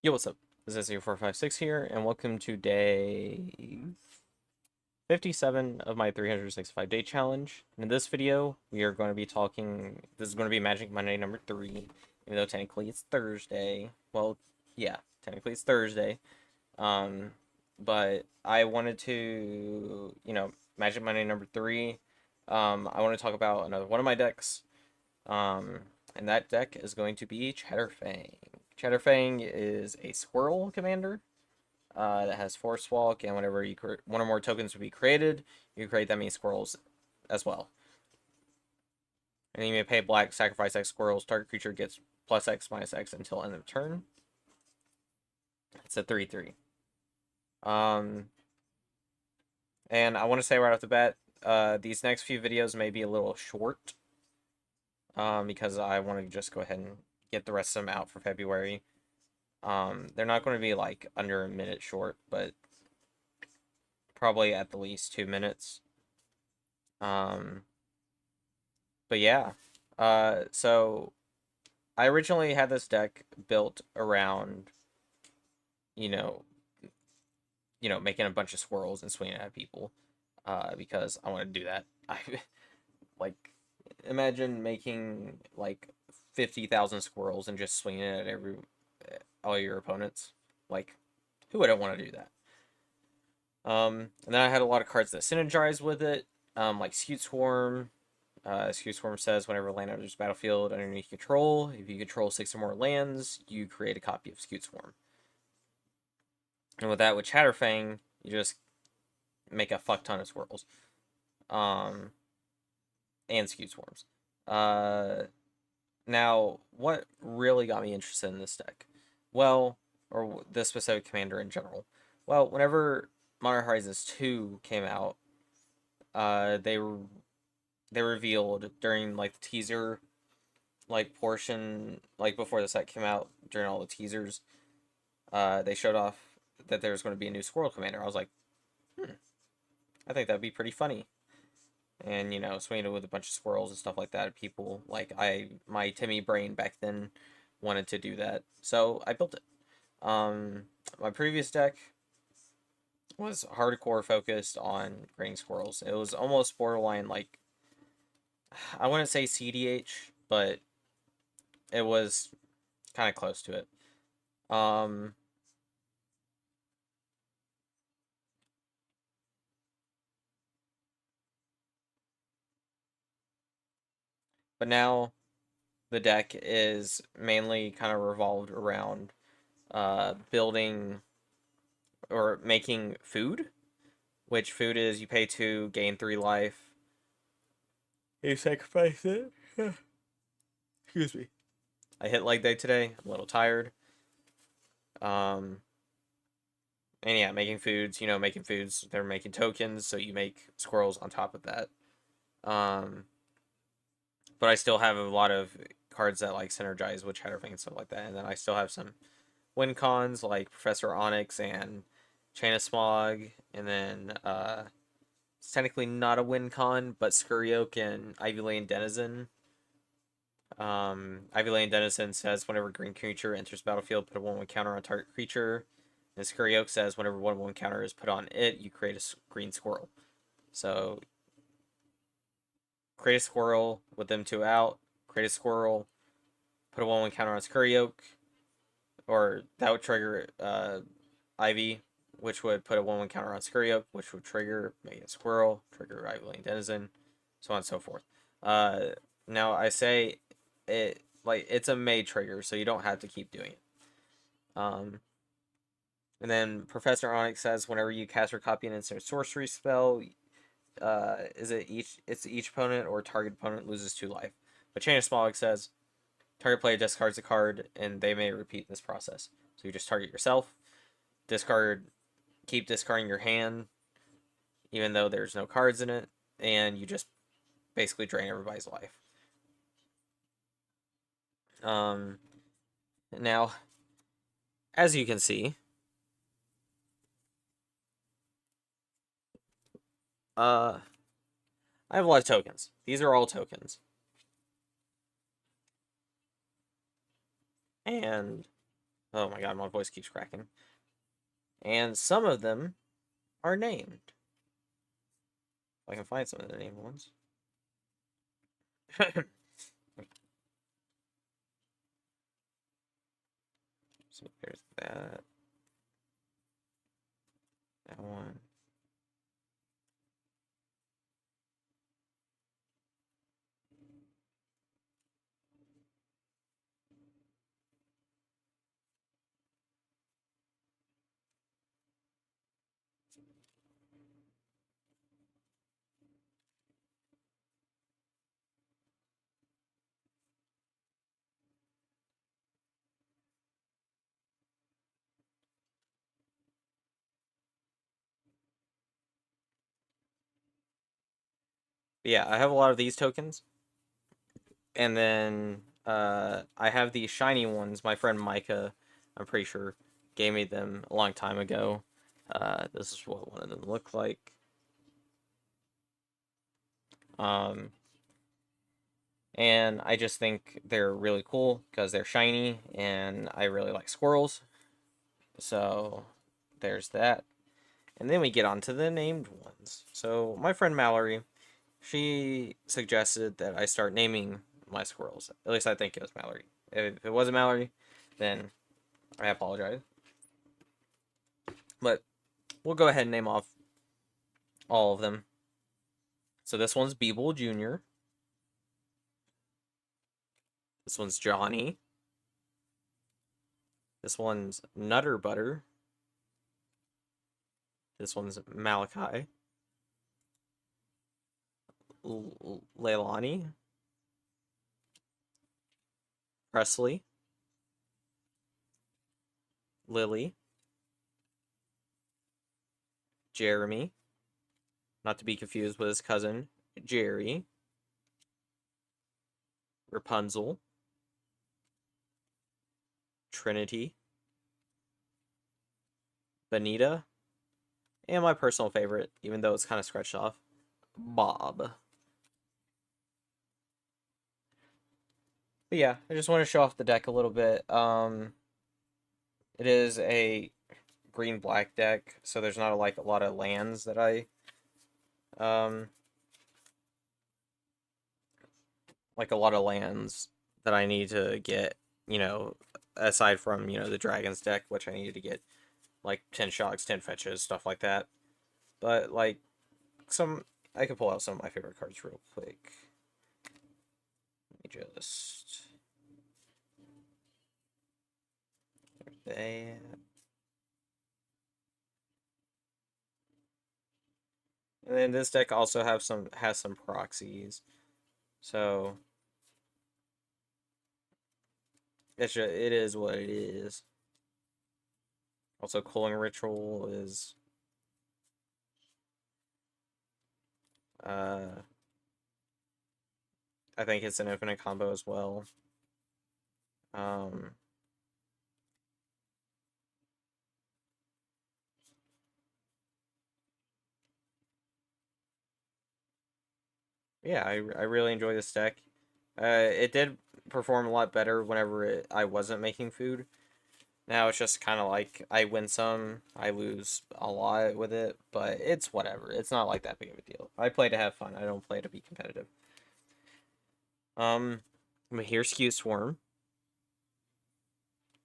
Yo, what's up? This is A456 here, and welcome to day 57 of my 365-day challenge. And in this video, we are going to be talking. This is going to be Magic Monday number 3, even though technically it's Thursday. Well, yeah, technically it's Thursday. Um, but I wanted to, Magic Monday number 3. I want to talk about another one of my decks. Um, and that deck is going to be Chatterfang. Chatterfang is a squirrel commander that has Force Walk, and whenever one or more tokens will be created, you create that many squirrels as well. And you may pay black, sacrifice X squirrels. Target creature gets plus X minus X until end of turn. It's a 3/3. Um, and I want to say right off the bat, these next few videos may be a little short. Because I want to just go ahead and get the rest of them out for February. They're not going to be like under a minute short, but probably at the least 2 minutes. Um, but yeah. So I originally had this deck built around, you know, making a bunch of squirrels and swinging at people. Because I want to do that. I like imagine making like 50,000 squirrels and just swinging it at all your opponents. Like, who wouldn't want to do that? And then I had a lot of cards that synergize with it, like Scute Swarm. Scute Swarm says whenever land enters battlefield underneath control, if you control 6 or more lands, you create a copy of Scute Swarm. And with that, with Chatterfang, you just make a fuck ton of squirrels. And Scute Swarms. Now, what really got me interested in this deck? Well, or this specific commander in general. Well, whenever Modern Horizons 2 came out, they revealed during like the teaser like portion, like before the set came out, during all the teasers, they showed off that there's going to be a new squirrel commander. I was like, I think that'd be pretty funny. And swinging it with a bunch of squirrels and stuff like that. People like my Timmy brain back then wanted to do that, so I built it. My previous deck was hardcore focused on creating squirrels. It was almost borderline like, I wouldn't say CDH, but it was kind of close to it. Um, but now the deck is mainly kind of revolved around building or making food, which food is you pay 2, gain 3 life. You sacrifice it. Excuse me. I hit leg day today. I'm a little tired. Um, and yeah, making foods. Making foods. They're making tokens, so you make squirrels on top of that. Um, but I still have a lot of cards that like synergize with Chatterfang and stuff like that, and then I still have some win cons like Professor Onyx and Chain of Smog, and then it's technically not a win con, but Scurry Oak and Ivy Lane Denizen. Ivy Lane Denizen says whenever green creature enters battlefield, put a 1/1 counter on target creature. And Scurry Oak says whenever 1/1 counter is put on it, you create a green squirrel. So create a squirrel with them 2 out, create a squirrel, put a 1/1 counter on Scurry Oak, or that would trigger Ivy, which would put a 1/1 counter on Scurry Oak, which would trigger maybe a squirrel, trigger Ivy Lane Denizen, so on and so forth. Now I say it like it's a May trigger, so you don't have to keep doing it. And then Professor Onyx says whenever you cast or copy an instant sorcery spell, it's each opponent or target opponent loses 2 life. But Chain of Smog says target player discards a card and they may repeat this process. So you just target yourself, keep discarding your hand, even though there's no cards in it, and you just basically drain everybody's life. Now, as you can see, I have a lot of tokens. These are all tokens. And Oh my god, my voice keeps cracking. And some of them are named. If I can find some of the named ones. So there's that. That one. But yeah, I have a lot of these tokens. And then I have the shiny ones. My friend Micah, I'm pretty sure, gave me them a long time ago. This is what one of them looked like. Um, and I just think they're really cool because they're shiny, and I really like squirrels. So there's that. And then we get on to the named ones. So my friend Mallory, she suggested that I start naming my squirrels. At least I think it was Mallory. If it wasn't Mallory, then I apologize. But we'll go ahead and name off all of them. So this one's Beeble Jr. This one's Johnny. This one's Nutter Butter. This one's Malachi. Leilani. Presley. Lily. Jeremy. Not to be confused with his cousin, Jerry. Rapunzel. Trinity. Benita. And my personal favorite, even though it's kind of scratched off, Bob. But yeah, I just want to show off the deck a little bit. It is a green black deck, so there's not like a lot of lands that I um like a lot of lands that I need to get, aside from, the dragons deck, which I needed to get like 10 shocks, 10 fetches, stuff like that. But like some I can pull out some of my favorite cards real quick. Let me just they and then this deck also has some proxies. So it is what it is. Also, Cooling Ritual is uh I think it's an infinite combo as well. Um yeah, I really enjoy this deck. It did perform a lot better whenever I wasn't making food. Now it's just kind of like I win some, I lose a lot with it, but it's whatever. It's not like that big of a deal. I play to have fun. I don't play to be competitive. Um, here's Skew Swarm,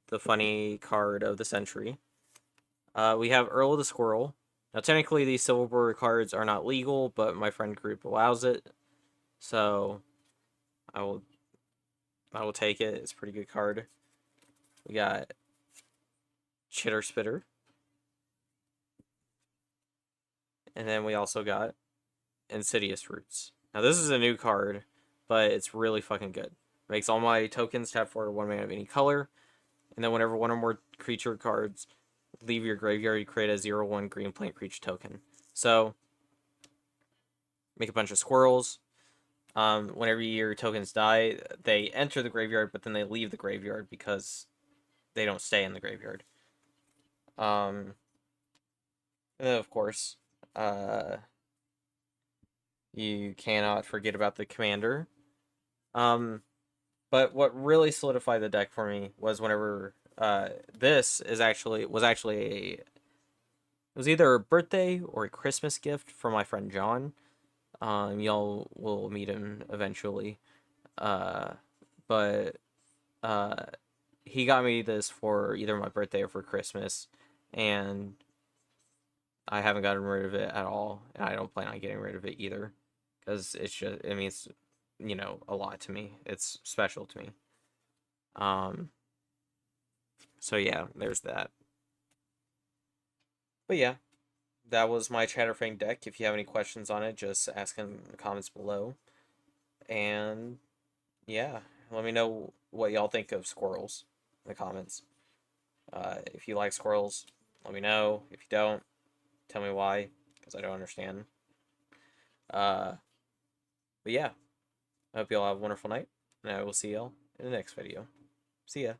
the funny card of the century. We have Earl the Squirrel. Now, technically, these Civil War cards are not legal, but my friend group allows it, so I will I will take it. It's a pretty good card. We got Chitter Spitter, and then we also got Insidious Roots. Now, this is a new card, but it's really fucking good. Makes all my tokens tap for 1 mana of any color, and then whenever one or more creature cards leave your graveyard, you create a 0/1 green plant creature token. So, make a bunch of squirrels. Whenever your tokens die, they enter the graveyard, but then they leave the graveyard because they don't stay in the graveyard. And then of course, uh, you cannot forget about the commander. Um, but what really solidified the deck for me was whenever This was either a birthday or a Christmas gift from my friend John. Y'all will meet him eventually. Uh, but uh, he got me this for either my birthday or for Christmas, and I haven't gotten rid of it at all, and I don't plan on getting rid of it either, because it's just, it means, a lot to me. It's special to me. Um, so yeah, there's that. But yeah, that was my Chatterfang deck. If you have any questions on it, just ask in the comments below. And yeah, let me know what y'all think of squirrels in the comments. If you like squirrels, let me know. If you don't, tell me why, because I don't understand. Uh, but yeah, I hope y'all have a wonderful night, and I will see y'all in the next video. See ya.